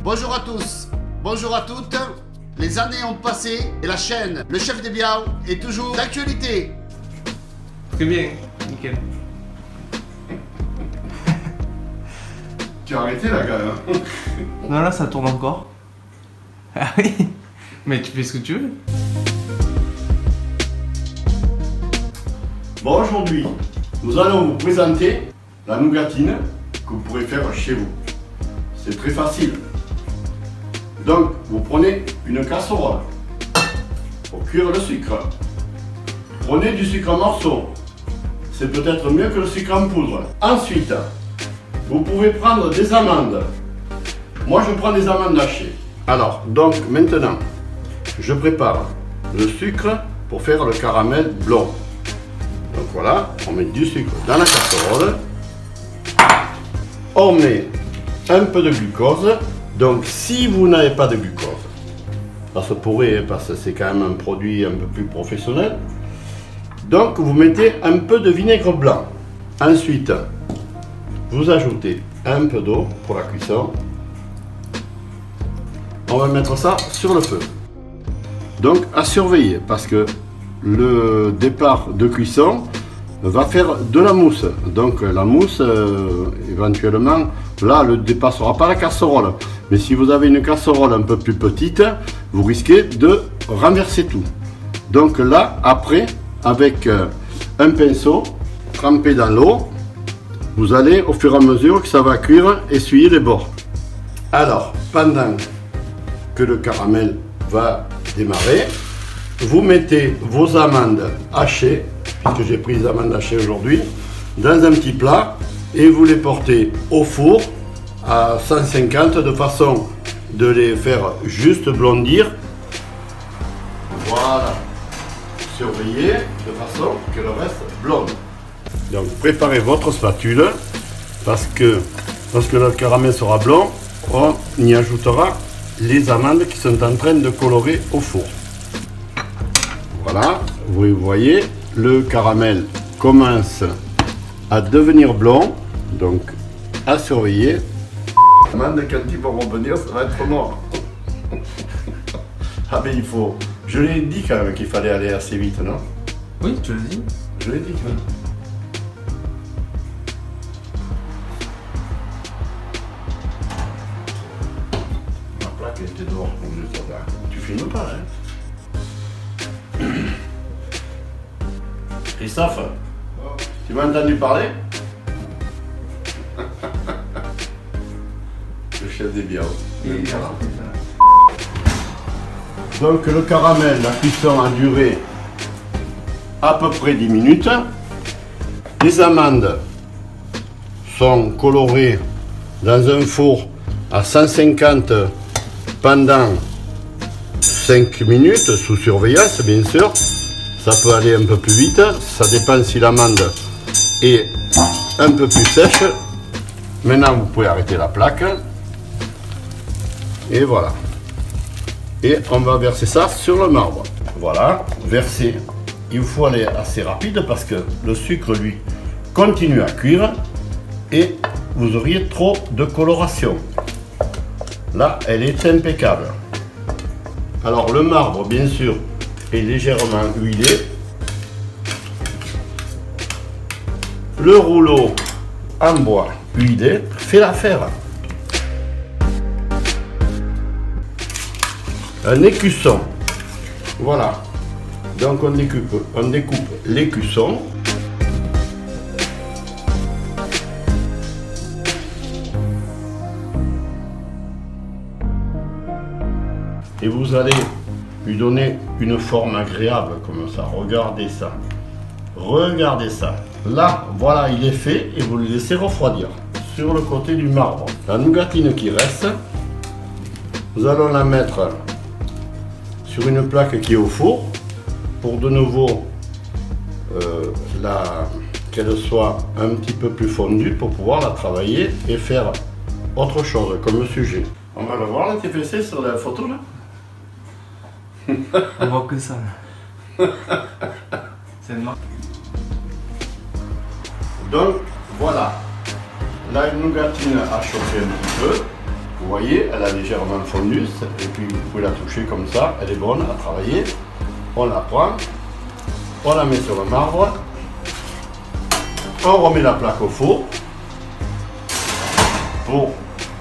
Bonjour à tous, bonjour à toutes. Les années ont passé et la chaîne Le Chef des Biao est toujours d'actualité. Très bien, nickel. Tu as arrêté là quand même. Non, là ça tourne encore. Ah oui. Mais tu fais ce que tu veux. Bon, aujourd'hui, nous allons vous présenter la nougatine que vous pourrez faire chez vous. C'est très facile. Donc, vous prenez une casserole pour cuire le sucre. Prenez du sucre en morceaux. C'est peut-être mieux que le sucre en poudre. Ensuite, vous pouvez prendre des amandes. Moi, je prends des amandes hachées. Alors, donc maintenant, je prépare le sucre pour faire le caramel blond. Donc voilà, on met du sucre dans la casserole. On met un peu de glucose. Donc si vous n'avez pas de glucose, ça se pourrait parce que c'est quand même un produit un peu plus professionnel. Donc vous mettez un peu de vinaigre blanc. Ensuite, vous ajoutez un peu d'eau pour la cuisson. On va mettre ça sur le feu. Donc à surveiller parce que le départ de cuisson va faire de la mousse. Donc la mousse, éventuellement, là le dépassera pas la casserole. Mais si vous avez une casserole un peu plus petite, vous risquez de renverser tout. Donc là, après, avec un pinceau trempé dans l'eau, vous allez au fur et à mesure que ça va cuire, essuyer les bords. Alors, pendant que le caramel va démarrer, vous mettez vos amandes hachées, puisque j'ai pris des amandes hachées aujourd'hui, dans un petit plat et vous les portez au four à 150 de façon de les faire juste blondir. Voilà. Surveillez de façon que le reste blonde. Donc préparez votre spatule parce que lorsque le caramel sera blond, on y ajoutera les amandes qui sont en train de colorer au four. Voilà, vous voyez, le caramel commence à devenir blond, donc à surveiller. Les amandes, quand ils vont revenir, ça va être mort. Ah mais il faut... Je l'ai dit quand même qu'il fallait aller assez vite, non? Oui, tu l'as dit. Je l'ai dit quand même. Ma plaque était dehors pour le soldat. Tu filmes pas, hein? Christophe, tu m'as entendu parler? Le chef des biens. Donc le caramel, la cuisson a duré à peu près 10 minutes. Les amandes sont colorées dans un four à 150 pendant 5 minutes, sous surveillance bien sûr. Ça peut aller un peu plus vite, ça dépend si l'amande est un peu plus sèche. Maintenant vous pouvez arrêter la plaque. Et voilà. Et on va verser ça sur le marbre. Voilà, verser. Il faut aller assez rapide parce que le sucre, lui, continue à cuire et vous auriez trop de coloration. Là, elle est impeccable. Alors, le marbre, bien sûr, est légèrement huilé. Le rouleau en bois huilé fait l'affaire. Un écusson. Voilà. Donc on découpe l'écusson. Et vous allez lui donner une forme agréable comme ça. Regardez ça. Regardez ça. Là, voilà, il est fait et vous le laissez refroidir sur le côté du marbre. La nougatine qui reste, nous allons la mettre sur une plaque qui est au four pour de nouveau qu'elle soit un petit peu plus fondue pour pouvoir la travailler et faire autre chose comme sujet. On va le voir le TPC sur la photo là. On voit que ça. C'est une marque. Donc voilà, la nougatine a chauffé un petit peu. Vous voyez, elle a légèrement fondu, et puis vous pouvez la toucher comme ça, elle est bonne à travailler. On la prend, on la met sur le marbre, on remet la plaque au four pour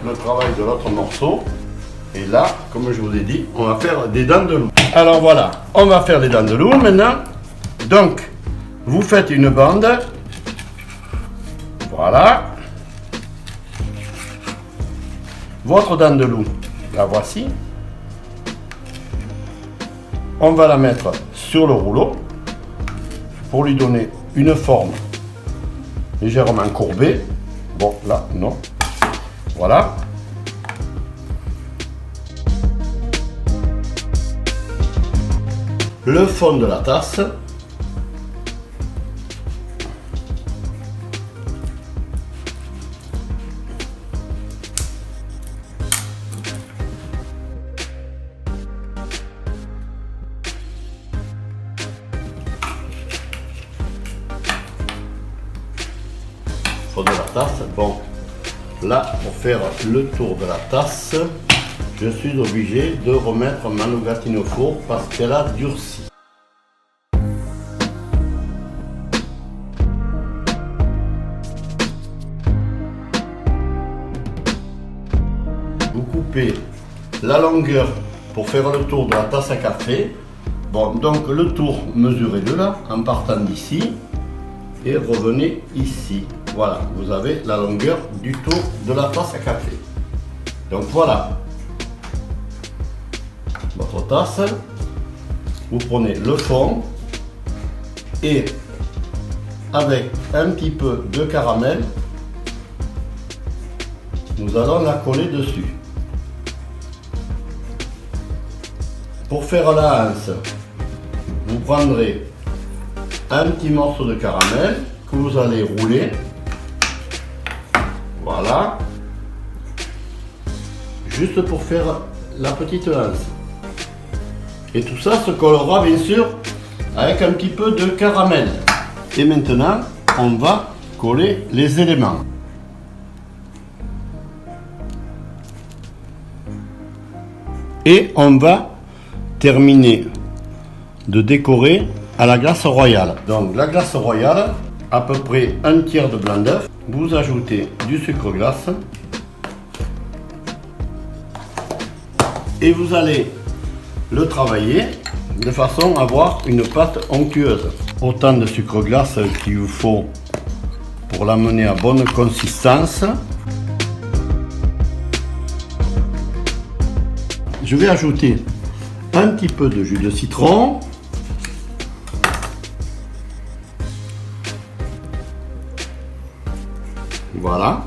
le travail de l'autre morceau. Et là, comme je vous ai dit, on va faire des dents de loup. Alors voilà, on va faire les dents de loup maintenant. Donc, vous faites une bande. Voilà. Votre dent de loup, la voici. On va la mettre sur le rouleau pour lui donner une forme légèrement courbée. Bon, là, non. Voilà. Le fond de la tasse. Fond de la tasse. Bon, là, pour faire le tour de la tasse, je suis obligé de remettre ma nougatine au four parce qu'elle a durci. Vous coupez la longueur pour faire le tour de la tasse à café. Bon, donc le tour, mesurez-le là, en partant d'ici et revenez ici. Voilà, vous avez la longueur du tour de la tasse à café. Donc voilà. Votre tasse, vous prenez le fond et avec un petit peu de caramel, nous allons la coller dessus. Pour faire la hanse, vous prendrez un petit morceau de caramel que vous allez rouler. Voilà. Juste pour faire la petite hanse. Et tout ça se collera bien sûr avec un petit peu de caramel. Et maintenant, on va coller les éléments. Et on va terminer de décorer à la glace royale. Donc la glace royale, à peu près un tiers de blanc d'œuf. Vous ajoutez du sucre glace. Et vous allez le travailler de façon à avoir une pâte onctueuse. Autant de sucre glace qu'il vous faut pour l'amener à bonne consistance. Je vais ajouter un petit peu de jus de citron. Voilà.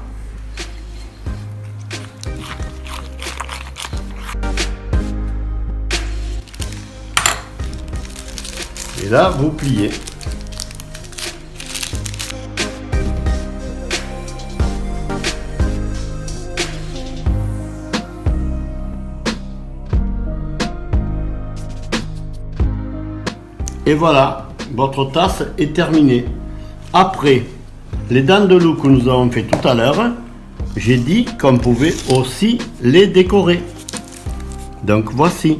Et là, vous pliez. Et voilà, votre tasse est terminée. Après, les dents de loup que nous avons fait tout à l'heure, j'ai dit qu'on pouvait aussi les décorer. Donc voici.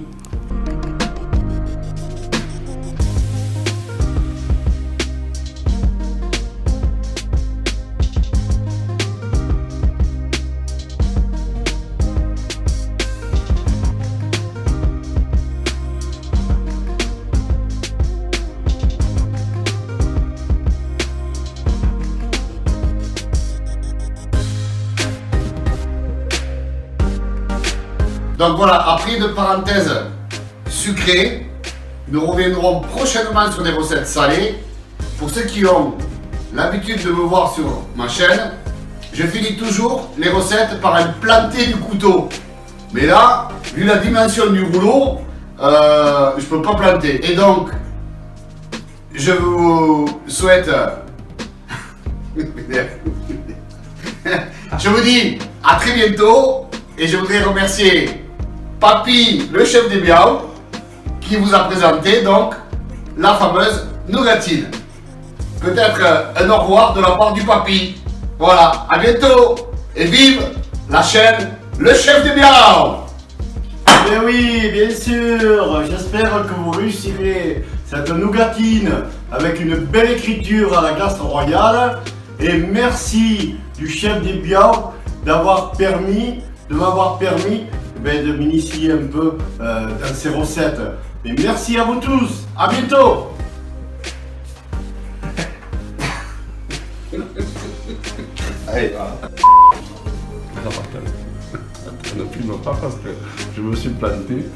Donc voilà, après de parenthèses sucrées, nous reviendrons prochainement sur des recettes salées. Pour ceux qui ont l'habitude de me voir sur ma chaîne, je finis toujours les recettes par un planté du couteau. Mais là, vu la dimension du rouleau, je peux pas planter. Et donc, je vous souhaite... je vous dis à très bientôt et je voudrais remercier Papy, le chef des Biao, qui vous a présenté donc la fameuse nougatine. Peut-être un au revoir de la part du Papy. Voilà, à bientôt et vive la chaîne le chef des biens. Mais oui, bien sûr. J'espère que vous réussirez cette nougatine avec une belle écriture à la glace royale. Et merci du chef des biens de m'avoir permis de m'initier un peu dans ces recettes. Et merci à vous tous. À bientôt. Allez, ne filme pas parce que je me suis planté.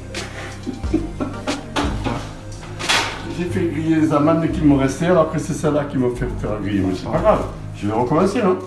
J'ai fait griller les amandes qui me restaient alors que c'est celle-là qui me fait faire griller. Mais c'est pas grave, je vais recommencer, non?